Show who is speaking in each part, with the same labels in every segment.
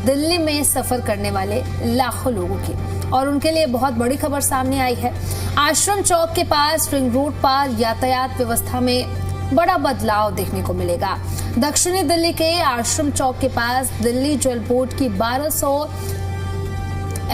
Speaker 1: दिल्ली में सफर करने वाले लाखों लोगों की, और उनके लिए बहुत बड़ी खबर सामने आई है। आश्रम चौक के पास रिंग रोड पर यातायात व्यवस्था में बड़ा बदलाव देखने को मिलेगा। दक्षिणी दिल्ली के आश्रम चौक के पास दिल्ली जल बोर्ड की 1200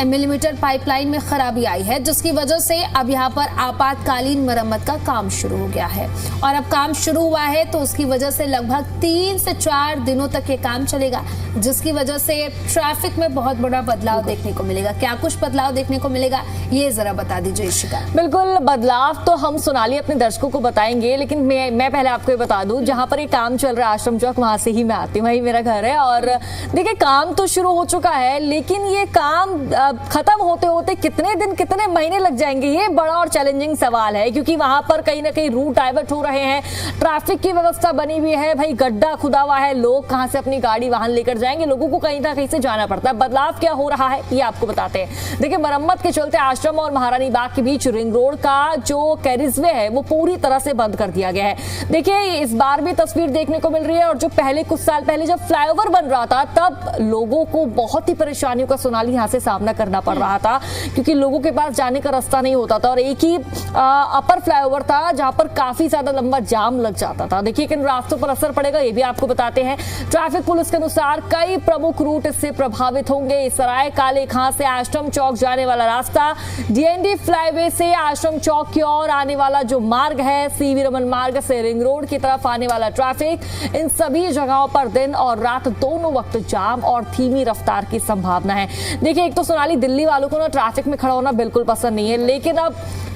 Speaker 1: मिलीमीटर पाइपलाइन में खराबी आई है, जिसकी वजह से अब यहां पर आपातकालीन मरम्मत का काम शुरू हो गया है। और अब काम शुरू हुआ है तो उसकी वजह से लगभग 3 से 4 दिनों तक ये काम चलेगा, जिसकी वजह से ट्रैफिक में बहुत बड़ा बदलाव देखने को मिलेगा। क्या कुछ बदलाव देखने को मिलेगा, ये जरा बता दीजिए इशिका।
Speaker 2: बिल्कुल, बदलाव तो हम सोनाली अपने दर्शकों को बताएंगे, लेकिन मैं पहले आपको ये बता दूं, जहां पर ये काम चल रहा है आश्रम चौक, वहां से ही मैं आती हूँ, वही मेरा घर है। और देखिए, काम तो शुरू हो चुका है, लेकिन ये काम खत्म होते होते कितने दिन कितने महीने लग जाएंगे, ये बड़ा और चैलेंजिंग सवाल है। क्योंकि वहां पर कहीं ना कहीं रूट डाइवर्ट हो रहे हैं, ट्रैफिक की व्यवस्था बनी हुई है, भाई गड्ढा खुदा हुआ है, लोग कहां से अपनी गाड़ी वाहन लेकर जाएंगे, लोगों को कहीं ना कहीं से जाना पड़ता है। बदलाव क्या हो रहा है ये आपको बताते हैं। देखिए, मरम्मत के चलते आश्रम और महारानी बाग के बीच रिंग रोड का जो कैरिजवे है वो पूरी तरह से बंद कर दिया गया है। देखिए, इस बार भी तस्वीर देखने को मिल रही है, और जो पहले कुछ साल पहले जब फ्लाईओवर बन रहा था तब लोगों को बहुत ही परेशानियों का सोनाली यहां से सामना करना पड़ रहा था, क्योंकि लोगों के पास जाने का रास्ता नहीं होता था, और एक ही अपर फ्लाईओवर था जहां पर काफी ज्यादा लंबा जाम लग जाता था। देखिए, किन रास्तों पर असर पड़ेगा ये भी आपको बताते हैं। ट्रैफिक पुलिस के अनुसार कई प्रमुख रूट इससे प्रभावित होंगे। सराय काले खां से आश्रम चौक जाने वाला रास्ता, डीएनडी फ्लाईवे से आश्रम चौक की ओर आने वाला जो मार्ग है, सीवी रमन मार्ग से रिंग रोड की तरफ आने वाला ट्रैफिक, इन सभी जगहों पर दिन और रात दोनों वक्त जाम और धीमी रफ्तार की संभावना है। देखिए, एक तो सोनाली, दिल्ली वालों को ना ट्रैफिक में खड़ा होना बिल्कुल पसंद नहीं है, लेकिन अब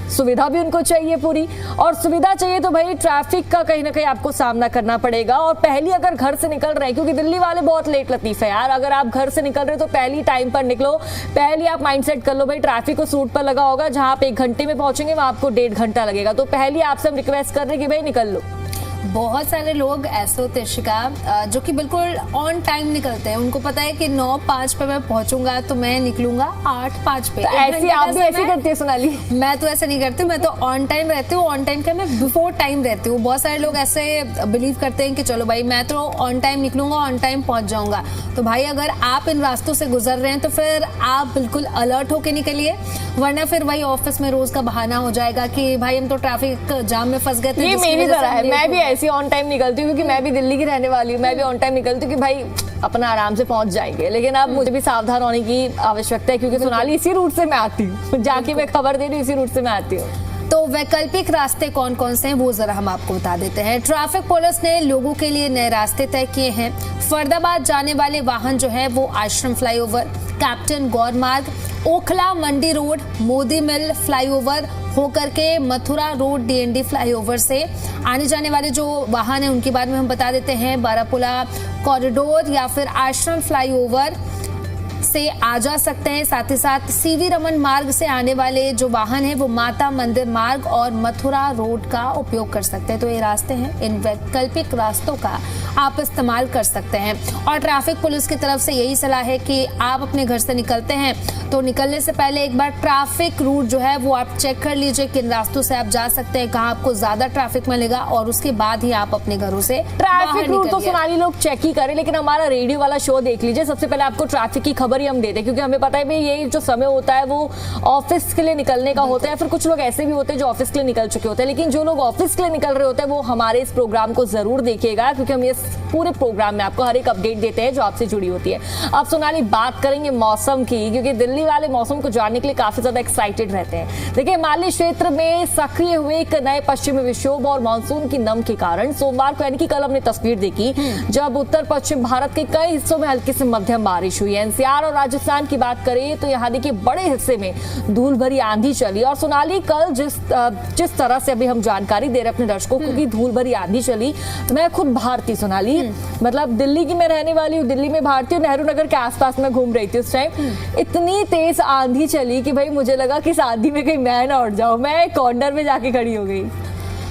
Speaker 2: सुविधा भी उनको चाहिए पूरी, और सुविधा चाहिए तो भाई ट्रैफिक का कहीं ना कहीं आपको सामना करना पड़ेगा। और पहली अगर घर से निकल रहे हैं, क्योंकि दिल्ली वाले बहुत लेट लतीफ है यार, अगर आप घर से निकल रहे हो तो पहली टाइम पर निकलो, पहली आप माइंडसेट कर लो भाई ट्रैफिक को सूट पर लगा होगा, जहां आप 1 घंटे में पहुंचेंगे वहां आपको 1.5 घंटा लगेगा। तो पहली आपसे हम रिक्वेस्ट कर रहे हैं कि भाई निकल लो।
Speaker 1: बहुत सारे लोग ऐसे होते हैं शिका, जो कि बिल्कुल ऑन टाइम निकलते हैं। उनको पता है कि 9:05 पे मैं पहुंचूंगा तो मैं निकलूंगा 8:05 पे।
Speaker 2: तो ऐसी आप भी ऐसी करती है सोनाली?
Speaker 1: मैं तो ऐसा नहीं करती, मैं तो ऑन टाइम रहती हूँ। ऑन टाइम क्या, मैं बिफोर टाइम रहती हूँ। बहुत सारे लोग ऐसे बिलीव करते हैं कि चलो भाई मैं तो ऑन टाइम निकलूंगा, ऑन टाइम पहुंच जाऊंगा। तो भाई अगर आप इन रास्तों से गुजर रहे हैं तो फिर आप बिल्कुल अलर्ट होके निकलिए, वरना फिर वही ऑफिस में रोज का बहाना हो जाएगा कि भाई हम तो ट्रैफिक जाम में फंस गए थे।
Speaker 2: ये मेरी तरह है, मैं भी ऐसी ऑन टाइम निकलती हूँ, क्योंकि मैं भी दिल्ली की रहने वाली हूँ। मैं भी ऑन टाइम निकलती हूँ कि भाई अपना आराम से पहुंच जाएंगे, लेकिन अब मुझे भी सावधान होने की आवश्यकता है, क्योंकि सोनाली इसी रूट से मैं आती हूँ, जाके मैं खबर दे रही हूँ, इसी रूट से मैं आती हूँ।
Speaker 1: तो वैकल्पिक रास्ते कौन कौन से हैं वो जरा हम आपको बता देते हैं। ट्रैफिक पुलिस ने लोगों के लिए नए रास्ते तय किए हैं। फरीदाबाद जाने वाले वाहन जो है वो आश्रम फ्लाईओवर, कैप्टन गौर मार्ग, ओखला मंडी रोड, मोदी मिल फ्लाईओवर होकर के मथुरा रोड डीएनडी फ्लाईओवर से आने जाने वाले जो वाहन है उनके बारे में हम बता देते हैं। बारापुला कॉरिडोर या फिर आश्रम फ्लाईओवर से आ जा सकते हैं। साथ ही साथ सीवी रमन मार्ग से आने वाले जो वाहन है वो माता मंदिर मार्ग और मथुरा रोड का उपयोग कर सकते हैं। तो ये रास्ते हैं, इन वैकल्पिक रास्तों का आप इस्तेमाल कर सकते हैं। और ट्रैफिक पुलिस की तरफ से यही सलाह है कि आप अपने घर से निकलते हैं तो निकलने से पहले एक बार ट्रैफिक रूट जो है वो आप चेक कर लीजिए, किन रास्तों से आप जा सकते हैं, कहाँ आपको ज्यादा ट्रैफिक मिलेगा, और उसके बाद ही आप अपने घरों से
Speaker 2: ट्रैफिक रूट तो सोनाली लोग चेक ही करें, लेकिन हमारा रेडियो वाला शो देख लीजिए। सबसे पहले आपको ट्रैफिक की खबर ही हम देते हैं, क्योंकि हमें पता है भाई ये जो समय होता है वो ऑफिस के लिए निकलने का होता है। फिर कुछ लोग ऐसे भी होते हैं जो ऑफिस के लिए निकल चुके होते हैं, लेकिन जो लोग ऑफिस के लिए निकल रहे होते हैं वो हमारे इस प्रोग्राम को जरूर देखिएगा, क्योंकि हम ये पूरे प्रोग्राम में आपको हर एक अपडेट देते हैं जो आपसे जुड़ी होती है। अब सोनाली बात करेंगे मौसम की, क्योंकि दिल्ली वाले मौसम को जानने के लिए काफी ज्यादा एक्साइटेड रहते हैं। देखिए, हिमालय क्षेत्र में सक्रिय हुए एक नए पश्चिमी विक्षोभ और मानसून की नम के कारण सोमवार को, यानी कि कल हमने तस्वीर देखी जब उत्तर पश्चिम भारत के कई हिस्सों में हल्की से मध्यम बारिश हुई है। एनसीआर और राजस्थान की बात करें तो यहाँ देखिए बड़े हिस्से में धूल भरी आंधी चली। और सोनाली, कल जिस तरह से अभी हम जानकारी दे रहे अपने दर्शकों को कि धूल भरी आंधी चली, मैं खुद बाहर थी सोनाली, मतलब दिल्ली की मैं रहने वाली हूँ, दिल्ली में बाहर थी, नेहरू नगर के आसपास में घूम रही थी उस टाइम। इतनी तेज आंधी चली कि भाई मुझे लगा कि इस आंधी में कहीं मैं ना उड़ जाऊं, मैं कॉर्नर में जाके खड़ी हो गई।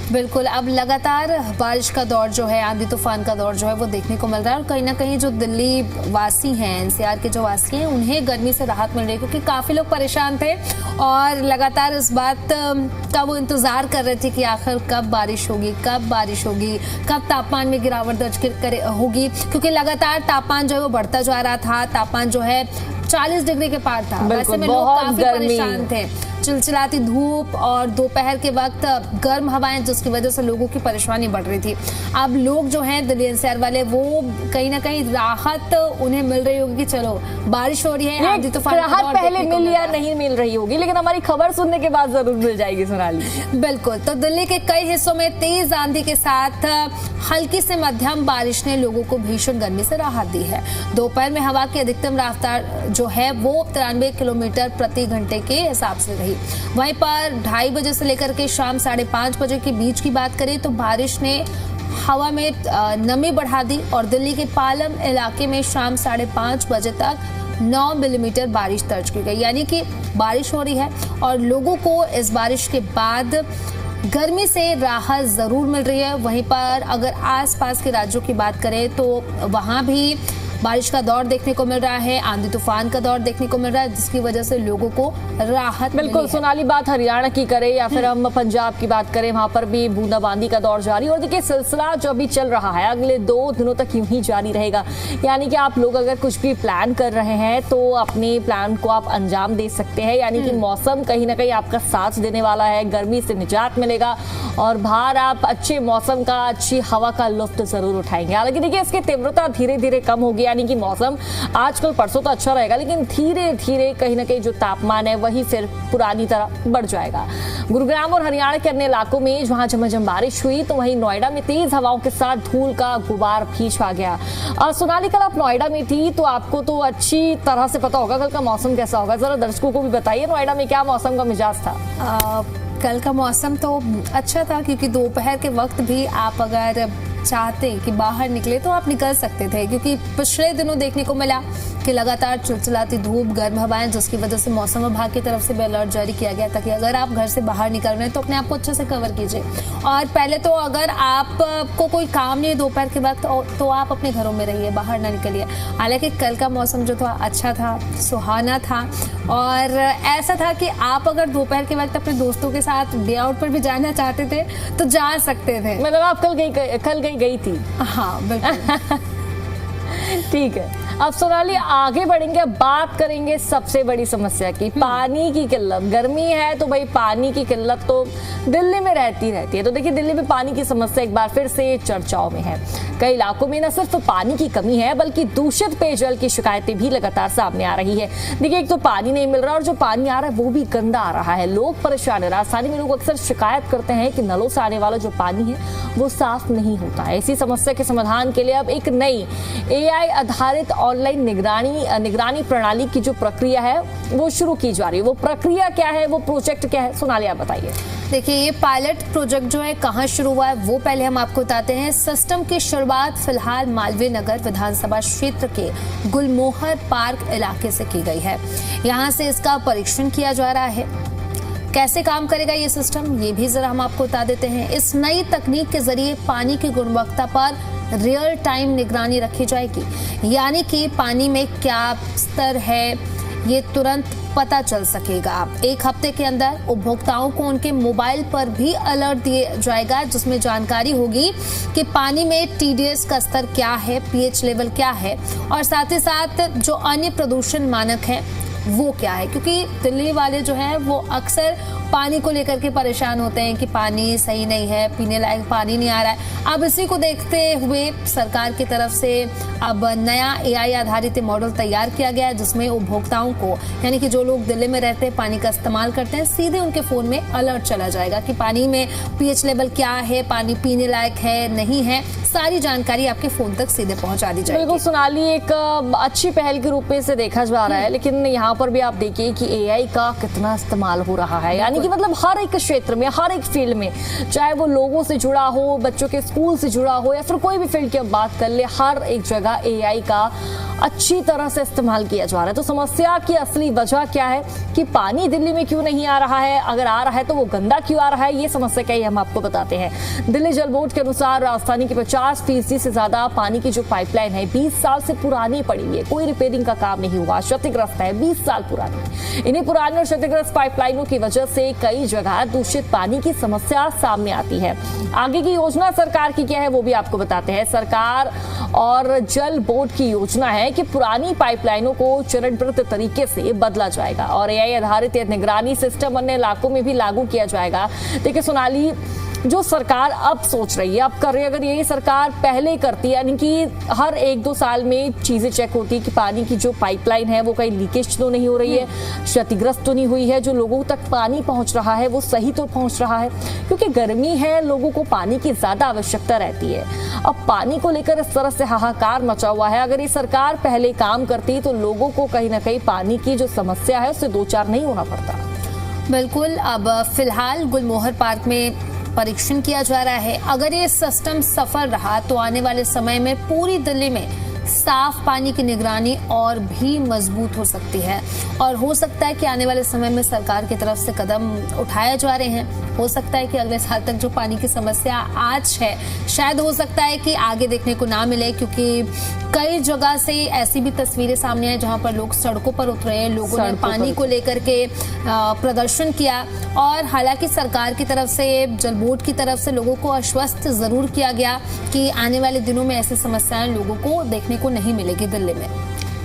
Speaker 1: बिल्कुल, अब लगातार बारिश का दौर जो है, आंधी तूफान का दौर जो है वो देखने को मिल रहा है और कहीं ना कहीं जो दिल्ली वासी हैं, एनसीआर के जो वासी हैं, उन्हें गर्मी से राहत मिल रही है क्योंकि काफी लोग परेशान थे और लगातार इस बात का वो इंतजार कर रहे थे कि आखिर कब बारिश होगी, कब तापमान में गिरावट दर्ज होगी, क्योंकि लगातार तापमान जो है वो बढ़ता जा रहा था। तापमान जो है 40 डिग्री के पार था। वैसे में लोग काफी परेशान थे, चिलचिलाती धूप और दोपहर के वक्त गर्म हवाएं, जिसकी वजह से लोगों की परेशानी बढ़ रही थी। अब लोग जो हैं दिल्ली एनसीआर वाले, वो कहीं ना कहीं राहत उन्हें मिल रही होगी कि चलो बारिश हो रही है, आंधी तूफान
Speaker 2: राहत पहले मिल या नहीं मिल रही होगी, लेकिन हमारी खबर सुनने के बाद जरूर मिल जाएगी सोनाली।
Speaker 1: बिल्कुल, तो दिल्ली के कई हिस्सों में तेज आंधी के साथ हल्की से मध्यम बारिश ने लोगों को भीषण गर्मी से राहत दी है। दोपहर में हवा की अधिकतम रफ्तार जो है वो 93 किलोमीटर प्रति घंटे के हिसाब से रही। वहीं पर 2:30 बजे से लेकर के शाम 5:30 बजे के बीच की बात करें तो बारिश ने हवा में नमी बढ़ा दी और दिल्ली के पालम इलाके में शाम 5:30 बजे तक 9 मिलीमीटर बारिश दर्ज की गई। यानी कि बारिश हो रही है और लोगों को इस बारिश के बाद गर्मी से राहत जरूर मिल रही है। वहीं पर अगर आसपास के राज्यों की बात करें तो वहां भी बारिश का दौर देखने को मिल रहा है, आंधी तूफान का दौर देखने को मिल रहा है, जिसकी वजह से लोगों को राहत
Speaker 2: बिल्कुल सोनाली, बात हरियाणा की करें या फिर हम पंजाब की बात करें, वहां पर भी बूंदाबांदी का दौर जारी। और देखिए सिलसिला जो अभी चल रहा है अगले 2 दिनों तक यूं ही जारी रहेगा। यानी कि आप लोग अगर कुछ भी प्लान कर रहे हैं तो अपने प्लान को आप अंजाम दे सकते हैं। यानी कि मौसम कहीं ना कहीं आपका साथ देने वाला है, गर्मी से निजात मिलेगा और बाहर आप अच्छे मौसम का, अच्छी हवा का लुत्फ जरूर उठाएंगे। हालांकि देखिए इसकी तीव्रता धीरे धीरे कम होगी, यानी कि मौसम आजकल परसों तो अच्छा रहेगा, लेकिन धीरे धीरे कहीं ना कहीं जो तापमान है वही फिर पुरानी तरह बढ़ जाएगा। गुरुग्राम और हरियाणा के अन्य इलाकों में जहां झमाझम बारिश हुई तो वहीं नोएडा में तेज हवाओं के साथ धूल का गुबार भी छा गया। और सोनाली, कल आप नोएडा में थी तो आपको तो अच्छी तरह से पता होगा कल का मौसम कैसा होगा। जरा दर्शकों को भी बताइए नोएडा में क्या मौसम का मिजाज था।
Speaker 1: कल का मौसम तो अच्छा था क्योंकि दोपहर के वक्त भी आप अगर चाहते कि बाहर निकले तो आप निकल सकते थे, क्योंकि पिछले दिनों देखने को मिला कि लगातार चिलचिलाती धूप, गर्म हवाएं, जिसकी वजह से मौसम विभाग की तरफ से भी अलर्ट जारी किया गया था कि अगर आप घर से बाहर निकल रहे हैं तो अपने आप को अच्छे से कवर कीजिए। और पहले तो अगर आपको कोई काम नहीं है दोपहर के वक्त तो आप अपने घरों में रहिए, बाहर ना निकलिए। हालांकि कल का मौसम जो था अच्छा था, सुहाना था और ऐसा था कि आप अगर दोपहर के वक्त अपने दोस्तों के साथ डे आउट पर भी जाना चाहते थे तो जा सकते थे।
Speaker 2: मतलब आप कल गई थी?
Speaker 1: हाँ बिल्कुल।
Speaker 2: ठीक है, अब सोनाली आगे बढ़ेंगे, अब बात करेंगे सबसे बड़ी समस्या की, पानी की किल्लत। गर्मी है तो भाई पानी की किल्लत तो दिल्ली में रहती है। तो देखिए दिल्ली में पानी की समस्या एक बार फिर से चर्चाओं में है। कई इलाकों में न सिर्फ पानी की कमी है बल्कि दूषित पेयजल की शिकायतें भी लगातार सामने आ रही है। देखिए एक तो पानी नहीं मिल रहा और जो पानी आ रहा है वो भी गंदा आ रहा है, लोग परेशान है। राजधानी में लोग अक्सर शिकायत करते हैं कि नलों से आने वाला जो पानी है वो साफ नहीं होता है। इसी समस्या के समाधान के लिए अब एक नई AI आधारित ऑनलाइन निगरानी प्रणाली की जो प्रक्रिया है वो शुरू की जा रही है। वो प्रक्रिया क्या है, वो प्रोजेक्ट क्या है, सोनाली आप बताइए।
Speaker 1: देखिए ये पायलट प्रोजेक्ट जो है कहाँ शुरू हुआ है वो पहले हम आपको बताते हैं। सिस्टम की शुरुआत फिलहाल मालवीय नगर विधानसभा क्षेत्र के गुलमोहर पार्क इलाके से की गई है। यहाँ से इसका परीक्षण किया जा रहा है। कैसे काम करेगा ये सिस्टम, ये भी जरा हम आपको बता देते हैं। इस नई तकनीक के जरिए पानी की गुणवत्ता पर रियल टाइम निगरानी रखी जाएगी, यानी कि पानी में क्या स्तर है ये तुरंत पता चल सकेगा। 1 हफ्ते के अंदर उपभोक्ताओं को उनके मोबाइल पर भी अलर्ट दिया जाएगा, जिसमें जानकारी होगी कि पानी में TDS का स्तर क्या है, pH लेवल क्या है और साथ ही साथ जो अन्य प्रदूषण मानक है वो क्या है। क्योंकि दिल्ली वाले जो है वो अक्सर पानी को लेकर के परेशान होते हैं कि पानी सही नहीं है, पीने लायक पानी नहीं आ रहा है। अब इसी को देखते हुए सरकार की तरफ से अब नया AI आधारित मॉडल तैयार किया गया है, जिसमें उपभोक्ताओं को, यानी कि जो लोग दिल्ली में रहते हैं, पानी का इस्तेमाल करते हैं, सीधे उनके फोन में अलर्ट चला जाएगा कि पानी में pH लेवल क्या है, पानी पीने लायक है नहीं है, सारी जानकारी आपके फोन तक सीधे पहुंचा दी जाएगी।
Speaker 2: बिल्कुल सोनाली, एक अच्छी पहल के रूप में इसे देखा जा रहा है, लेकिन यहाँ पर भी आप देखिए कि AI का कितना इस्तेमाल हो रहा है। यानी कि मतलब हर एक क्षेत्र में, हर एक फील्ड में, चाहे वो लोगों से जुड़ा हो, बच्चों के स्कूल से जुड़ा हो या फिर कोई भी फील्ड की बात कर ले, हर एक जगह AI का अच्छी तरह से इस्तेमाल किया जा रहा है। तो समस्या की असली वजह क्या है कि पानी दिल्ली में क्यों नहीं आ रहा है, अगर आ रहा है तो वो गंदा क्यों आ रहा है, ये समस्या क्या है हम आपको बताते हैं। दिल्ली जल बोर्ड के अनुसार राजधानी की 50% से ज्यादा पानी की जो पाइपलाइन है 20 साल से पुरानी पड़ी हुई है, कोई रिपेयरिंग का काम नहीं हुआ, क्षतिग्रस्त है, 20 साल पुरानी। इन्हीं पुरानी और क्षतिग्रस्त पाइपलाइनों की वजह से कई जगह दूषित पानी की समस्या सामने आती है। आगे की योजना सरकार की क्या है वो भी आपको बताते हैं। सरकार और जल बोर्ड की योजना है कि पुरानी पाइपलाइनों को चरणबद्ध तरीके से बदला जाएगा और एआई आधारित निगरानी सिस्टम अन्य इलाकों में भी लागू किया जाएगा। देखिए सोनाली, जो सरकार अब सोच रही है, अब कर रही है, अगर यही सरकार पहले करती, यानी कि हर 1-2 साल में चीजें चेक होती कि पानी की जो पाइपलाइन है वो कहीं लीकेज तो नहीं हो रही है, क्षतिग्रस्त तो नहीं हुई है, जो लोगों तक पानी पहुंच रहा है वो सही तो पहुंच रहा है, क्योंकि गर्मी है, लोगों को पानी की ज्यादा आवश्यकता रहती है। अब पानी को लेकर इस तरह से हाहाकार मचा हुआ है, अगर ये सरकार पहले काम करती तो लोगों को कहीं ना कहीं पानी की जो समस्या है उससे 2-4 नहीं होना पड़ता।
Speaker 1: बिल्कुल। अब फिलहाल गुलमोहर पार्क में परीक्षण किया जा रहा है। अगर ये सिस्टम सफल रहा तो आने वाले समय में पूरी दिल्ली में साफ पानी की निगरानी और भी मजबूत हो सकती है और हो सकता है कि आने वाले समय में सरकार की तरफ से कदम उठाए जा रहे हैं। हो सकता है कि अगले साल तक जो पानी की समस्या आज है शायद हो सकता है कि आगे देखने को ना मिले, क्योंकि कई जगह से ऐसी भी तस्वीरें सामने आई जहां पर लोग सड़कों पर उतरे हैं, लोगों ने पानी को लेकर के प्रदर्शन किया और हालांकि सरकार की तरफ से, जल बोर्ड की तरफ से लोगों को आश्वस्त जरूर किया गया कि आने वाले दिनों में ऐसी समस्याएं लोगों को देखने को नहीं मिलेगी दिल्ली में।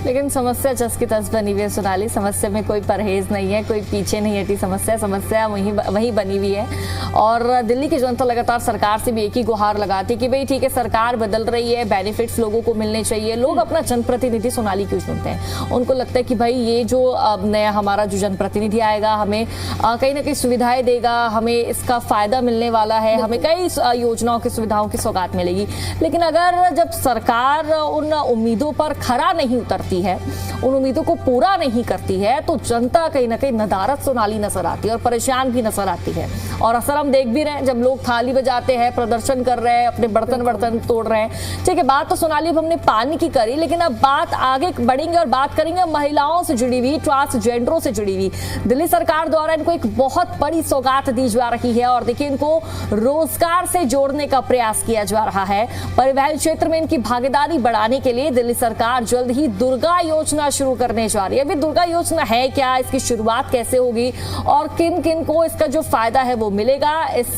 Speaker 2: लेकिन समस्या जस की तस बनी हुई है सोनाली, समस्या में कोई परहेज नहीं है, कोई पीछे नहीं हटी, समस्या वही बनी हुई है। और दिल्ली की जनता लगातार सरकार से भी एक ही गुहार लगाती कि भाई ठीक है सरकार बदल रही है, बेनिफिट्स लोगों को मिलने चाहिए। लोग अपना जनप्रतिनिधि सोनाली क्यों चुनते हैं? उनको लगता है कि भाई ये जो नया हमारा जो जनप्रतिनिधि आएगा हमें कहीं ना कहीं सुविधाएं देगा, हमें इसका फायदा मिलने वाला है, हमें कई योजनाओं की सुविधाओं की सौगात मिलेगी। लेकिन अगर जब सरकार उन उम्मीदों पर खरा नहीं उतरती है, उन उम्मीदों को पूरा नहीं करती है, तो जनता कहीं ना कहीं नदारद सोनाली नजर आती है और परेशान भी नजर आती है। और असर हम देख भी रहे हैं, जब लोग थाली बजाते हैं, प्रदर्शन कर रहे हैं, अपने बर्तन तोड़ रहे हैं। ठीक है, बात तो सोनाली अब हमने पानी की करी, लेकिन अब बात आगे बढ़ेंगे और बात करेंगे महिलाओं से जुड़ी हुई, ट्रांसजेंडरों से जुड़ी हुई। दिल्ली सरकार द्वारा इनको एक बहुत बड़ी सौगात दी जा रही है और देखिए इनको रोजगार से जोड़ने का प्रयास किया जा रहा है। परिवहन क्षेत्र में इनकी भागीदारी बढ़ाने के लिए दिल्ली सरकार जल्द ही दुर्गा योजना शुरू करने जा रही है। अभी दुर्गा योजना है क्या, इसकी शुरुआत कैसे होगी और किन किन को इसका जो फायदा है वो मिलेगा, इस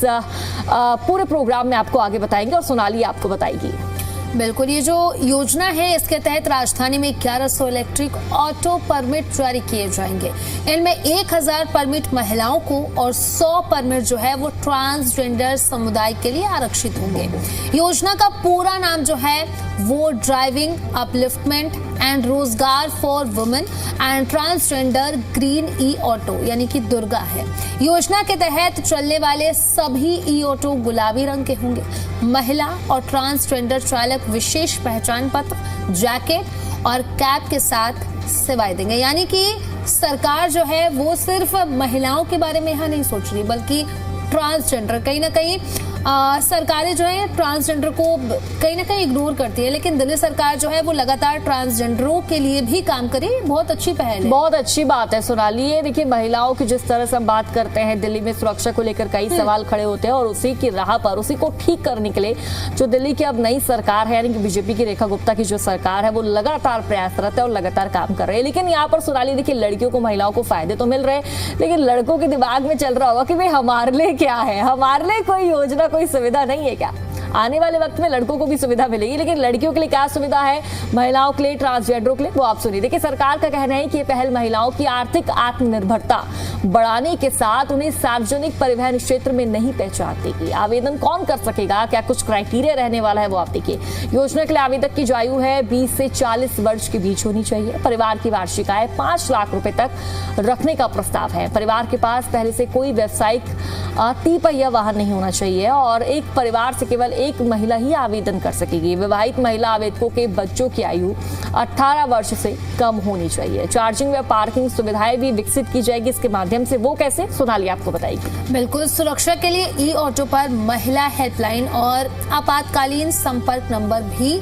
Speaker 2: पूरे प्रोग्राम में आपको आगे बताएंगे और सोनाली आपको बताएगी।
Speaker 1: बिल्कुल, ये जो योजना है इसके तहत राजधानी में 1100 इलेक्ट्रिक ऑटो परमिट जारी किए जाएंगे। इनमें 1000 परमिट महिलाओं को और 100 परमिट जो है वो ट्रांसजेंडर समुदाय के लिए आरक्षित होंगे। योजना का पूरा नाम जो है वो ड्राइविंग अपलिफ्टमेंट एंड रोजगार for women and transgender green E auto यानी कि दुर्गा है। योजना के तहत चलने वाले सभी ई ऑटो गुलाबी रंग के होंगे। महिला और ट्रांसजेंडर चालक विशेष पहचान पत्र, जैकेट और कैप के साथ सेवाएं देंगे। यानी कि सरकार जो है वो सिर्फ महिलाओं के बारे में यहाँ नहीं सोच रही, बल्कि ट्रांसजेंडर, कहीं ना कहीं सरकारें जो है ट्रांसजेंडर को कहीं ना कहीं इग्नोर करती है, लेकिन दिल्ली सरकार जो है वो लगातार ट्रांसजेंडरों के लिए भी काम करे। बहुत अच्छी पहल है,
Speaker 2: बहुत अच्छी बात है सोनाली। ये देखिए महिलाओं की जिस तरह से हम बात करते हैं, दिल्ली में सुरक्षा को लेकर कई सवाल खड़े होते हैं और उसी की राह पर, उसी को ठीक करने के लिए जो दिल्ली की अब नई सरकार है यानी कि बीजेपी की रेखा गुप्ता की जो सरकार है वो लगातार प्रयासरत है और लगातार काम कर रहे हैं। लेकिन यहाँ पर सोनाली देखिए लड़कियों को, महिलाओं को फायदे तो मिल रहे हैं, लेकिन लड़कों के दिमाग में चल रहा होगा कि भाई हमारे लिए क्या है, हमारे लिए कोई योजना, कोई सुविधा नहीं है क्या? आने वाले वक्त में लड़कों को भी सुविधा मिलेगी, लेकिन लड़कियों के लिए क्या सुविधा है, महिलाओं के लिए, ट्रांसजेंडरों के लिए, वो आप सुनिए। देखिए सरकार का कहना है कि ये पहल महिलाओं की आर्थिक आत्मनिर्भरता बढ़ाने के साथ उन्हें सार्वजनिक परिवहन क्षेत्र में नहीं पहचान देगी। आवेदन कौन कर सकेगा, क्या कुछ क्राइटेरिया रहने वाला है वो आप देखिए। योजना के लिए आवेदक की जो आयु है 20 से 40 वर्ष के बीच होनी चाहिए। परिवार की वार्षिक आय 5 लाख रुपए तक रखने का प्रस्ताव है। परिवार के पास पहले से कोई व्यावसायिक तिपहिया वाहन नहीं होना चाहिए और एक परिवार से केवल एक महिला ही आवेदन कर सकेगी। विवाहित महिला आवेदकों के बच्चों की आयु 18 वर्ष से कम होनी चाहिए। चार्जिंग व पार्किंग सुविधाएं भी विकसित की जाएगी इसके माध्यम से। वो कैसे, सोनाली आपको बताएगी।
Speaker 1: बिल्कुल, सुरक्षा के लिए ई ऑटो पर महिला हेल्पलाइन और आपातकालीन संपर्क नंबर भी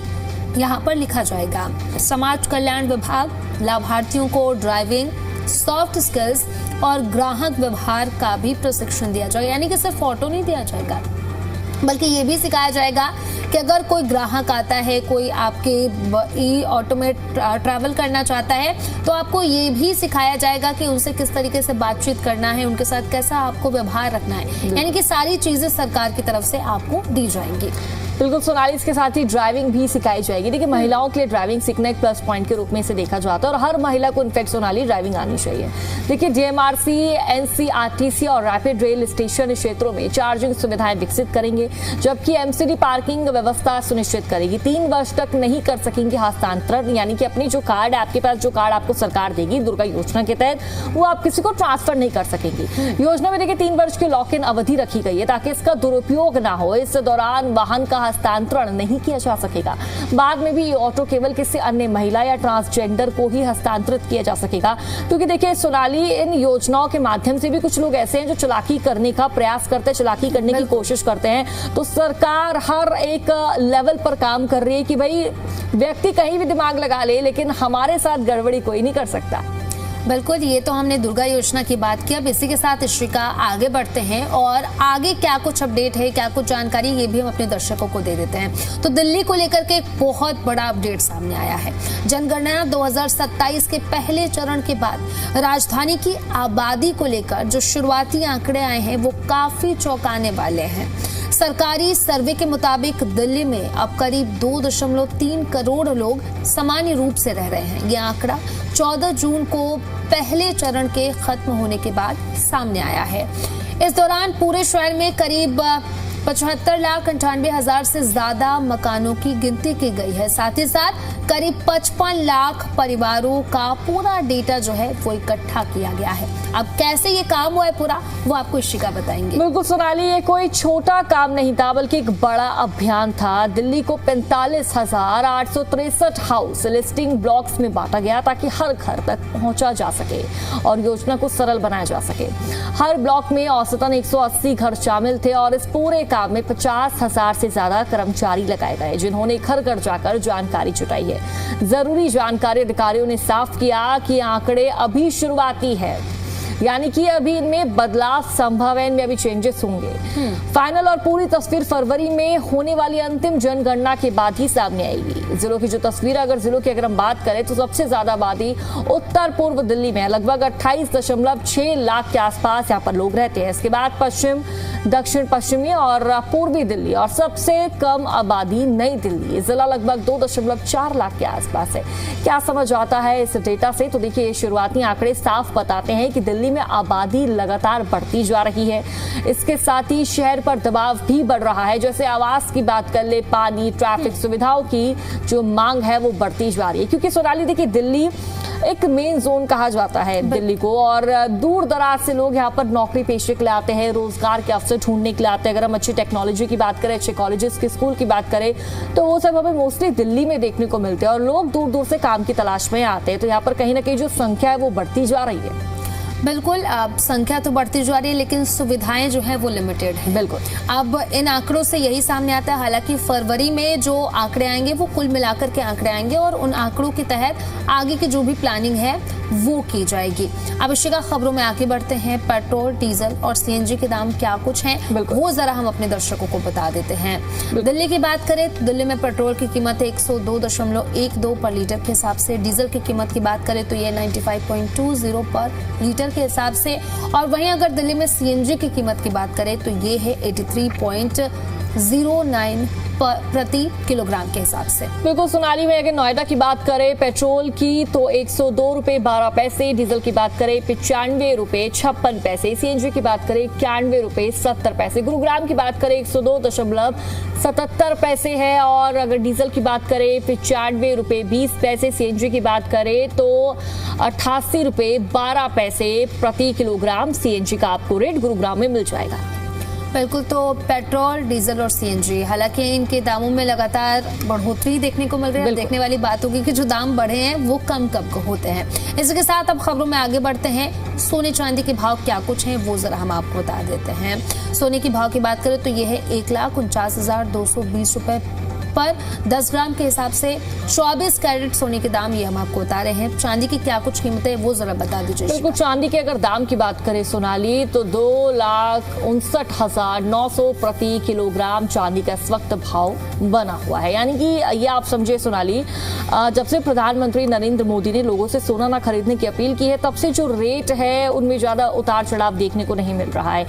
Speaker 1: यहाँ पर लिखा जाएगा। समाज कल्याण विभाग लाभार्थियों को ड्राइविंग, सॉफ्ट स्किल्स और ग्राहक व्यवहार का भी प्रशिक्षण दिया जाएगा। यानी कि सिर्फ ऑटो नहीं दिया जाएगा, बल्कि ये भी सिखाया जाएगा कि अगर कोई ग्राहक आता है, कोई आपके ई ऑटो में ट्रैवल करना चाहता है, तो आपको ये भी सिखाया जाएगा कि उनसे किस तरीके से बातचीत करना है, उनके साथ कैसा आपको व्यवहार रखना है। यानी कि सारी चीजें सरकार की तरफ से आपको दी जाएंगी।
Speaker 2: बिल्कुल सोनाली, इसके साथ ही ड्राइविंग भी सिखाई जाएगी। देखिए, महिलाओं के लिए ड्राइविंग सीखना एक प्लस पॉइंट के रूप में इसे देखा जाता है और हर महिला को इनफैक्ट सोनाली ड्राइविंग आनी चाहिए। देखिए, जेएमआरसी, एनसीआरटीसी और रैपिड रेल स्टेशन क्षेत्रों में चार्जिंग सुविधाएं विकसित करेंगे, जबकि एमसीडी पार्किंग व्यवस्था सुनिश्चित करेगी। 3 वर्ष तक नहीं कर सकेंगे हस्तांतरण, यानी कि अपनी जो कार्ड, आपके पास जो कार्ड आपको सरकार देगी दुर्गा योजना के तहत, वो आप किसी को ट्रांसफर नहीं कर सकेंगी। योजना में देखिए 3 वर्ष की लॉक इन अवधि रखी गई है ताकि इसका दुरुपयोग ना हो। इस दौरान वाहन का हस्तांतरण नहीं किया जा सकेगा। बाद में भी ये ऑटो केवल किसी अन्य महिला या ट्रांसजेंडर को ही हस्तांतरित किया जा सकेगा, क्योंकि देखिए सोनाली, इन योजनाओं के माध्यम से भी कुछ लोग ऐसे हैं जो चालाकी करने का प्रयास करते हैं, चालाकी करने की कोशिश करते हैं। तो सरकार हर एक लेवल पर काम कर रही है कि भाई व्यक्ति कहीं भी दिमाग लगा ले, लेकिन हमारे साथ गड़बड़ी कोई नहीं कर सकता।
Speaker 1: बिल्कुल, ये तो हमने दुर्गा योजना की बात की। अब इसी के साथ इश्रिका आगे बढ़ते हैं और आगे क्या कुछ अपडेट है, क्या कुछ जानकारी, ये भी हम अपने दर्शकों को दे देते हैं। तो दिल्ली को लेकर के एक बहुत बड़ा अपडेट सामने आया है। जनगणना 2027 के पहले चरण के बाद राजधानी की आबादी को लेकर जो शुरुआती आंकड़े आए हैं वो काफी चौंकाने वाले हैं। सरकारी सर्वे के मुताबिक दिल्ली में अब करीब 2.3 करोड़ लोग सामान्य रूप से रह रहे हैं। यह आंकड़ा 14 जून को पहले चरण के खत्म होने के बाद सामने आया है। इस दौरान पूरे शहर में करीब 75,98,000 से ज्यादा मकानों की गिनती की गई है। साथ ही साथ करीब 55 लाख परिवारों का पूरा डेटा जो है वो इकट्ठा किया गया है। अब कैसे ये काम हुआ है पूरा, वो आपको इशिका बताएंगे।
Speaker 2: बिल्कुल सोनाली, ये कोई छोटा काम नहीं था बल्कि एक बड़ा अभियान था। दिल्ली को 45,863 हाउस लिस्टिंग ब्लॉक्स में बांटा गया ताकि हर घर तक पहुंचा जा सके और योजना को सरल बनाया जा सके। हर ब्लॉक में औसतन 180 घर शामिल थे और इस पूरे काम में 50,000 से ज्यादा कर्मचारी लगाए गए, जिन्होंने घर घर जाकर जानकारी जुटाई है। जरूरी जानकारी अधिकारियों ने साफ किया कि आंकड़े अभी शुरुआती है, यानी कि अभी इनमें बदलाव संभव है, इनमें अभी चेंजेस होंगे। फाइनल और पूरी तस्वीर फरवरी में होने वाली अंतिम जनगणना के बाद ही सामने आएगी। जिलों की जो तस्वीर, अगर जिलों की अगर हम बात करें तो सबसे ज्यादा आबादी उत्तर पूर्व दिल्ली में है, लगभग 28.6 लाख के आसपास यहाँ पर लोग रहते हैं। इसके बाद पश्चिम, दक्षिण पश्चिमी और पूर्वी दिल्ली और सबसे कम आबादी नई दिल्ली, जिला लगभग 2.4 लाख के आसपास है। क्या समझ आता है इस डेटा से? तो देखिए, शुरुआती आंकड़े साफ बताते हैं कि दिल्ली में आबादी लगातार बढ़ती जा रही है। इसके साथ ही शहर पर दबाव भी बढ़ रहा है। जैसे आवास की बात कर ले, पानी, ट्रैफिक सुविधाओं की जो मांग है वो बढ़ती जा रही है, क्योंकि सोनाली देखिए दिल्ली एक मेन जोन कहा जाता है दिल्ली को, और दूर दराज से लोग यहाँ पर नौकरी पेशे के लिए आते हैं, रोजगार के अवसर ढूंढने के लिए आते हैं। अगर हम अच्छी टेक्नोलॉजी की बात करें, अच्छे कॉलेजेस के स्कूल की बात करें, तो वो सब हमें मोस्टली दिल्ली में देखने को मिलते हैं और लोग दूर दूर से काम की तलाश में आते हैं। तो यहाँ पर कहीं ना कहीं जो संख्या है वो बढ़ती जा रही है।
Speaker 1: बिल्कुल, अब संख्या तो बढ़ती जा रही है लेकिन सुविधाएं जो है वो लिमिटेड है।
Speaker 2: बिल्कुल,
Speaker 1: अब इन आंकड़ों से यही सामने आता है। हालांकि फरवरी में जो आंकड़े आएंगे वो कुल मिलाकर के आंकड़े आएंगे और उन आंकड़ों के तहत आगे की जो भी प्लानिंग है वो की जाएगी। अब इशिका, खबरों में आगे बढ़ते हैं। पेट्रोल, डीजल और सीएनजी के दाम क्या कुछ हैं वो जरा हम अपने दर्शकों को बता देते हैं। दिल्ली की बात करें तो दिल्ली में पेट्रोल की कीमत 102.12 पर लीटर के हिसाब से, डीजल की कीमत की बात करें तो ये 95.20 पर लीटर के हिसाब से, और वहीं अगर दिल्ली में सीएनजी की कीमत की बात करें तो ये है 83.09 प्रति किलोग्राम के हिसाब से।
Speaker 2: बिल्कुल सोनाली, में अगर नोएडा की बात करें पेट्रोल की तो 102 रुपए 12 पैसे, डीजल की बात करें 95 रुपए 56 पैसे, सीएनजी की बात करें 91 रुपए 70 पैसे, गुरुग्राम की बात करें 102.77 पैसे है, और अगर डीजल की बात करें 95 रुपए 20 पैसे, सीएनजी की बात करें तो 88 रुपए 12 पैसे प्रति किलोग्राम सीएनजी का आपको रेट गुरुग्राम में मिल जाएगा।
Speaker 1: बिल्कुल, तो पेट्रोल, डीजल और सीएनजी, हालांकि इनके दामों में लगातार बढ़ोतरी देखने को मिल रही है। देखने वाली बात होगी कि जो दाम बढ़े हैं वो कम कब होते हैं। इसके साथ अब खबरों में आगे बढ़ते हैं। सोने चांदी के भाव क्या कुछ हैं वो जरा हम आपको बता देते हैं। सोने की भाव की बात करें तो ये है 1,49,220 रुपए पर 10 ग्राम के हिसाब से 24 कैरेट सोने के दाम ये हम आपको बता रहे हैं। चांदी की क्या कुछ कीमतें वो जरा बता दीजिए।
Speaker 2: बिल्कुल, चांदी के अगर दाम की बात करें सोनाली तो 2,59,900 प्रति किलोग्राम चांदी का इस वक्त भाव बना हुआ है। यानी कि ये आप समझे सोनाली, जब से प्रधानमंत्री नरेंद्र मोदी ने लोगों से सोना ना खरीदने की अपील की है तब से जो रेट है उनमें ज्यादा उतार चढ़ाव देखने को नहीं मिल रहा है।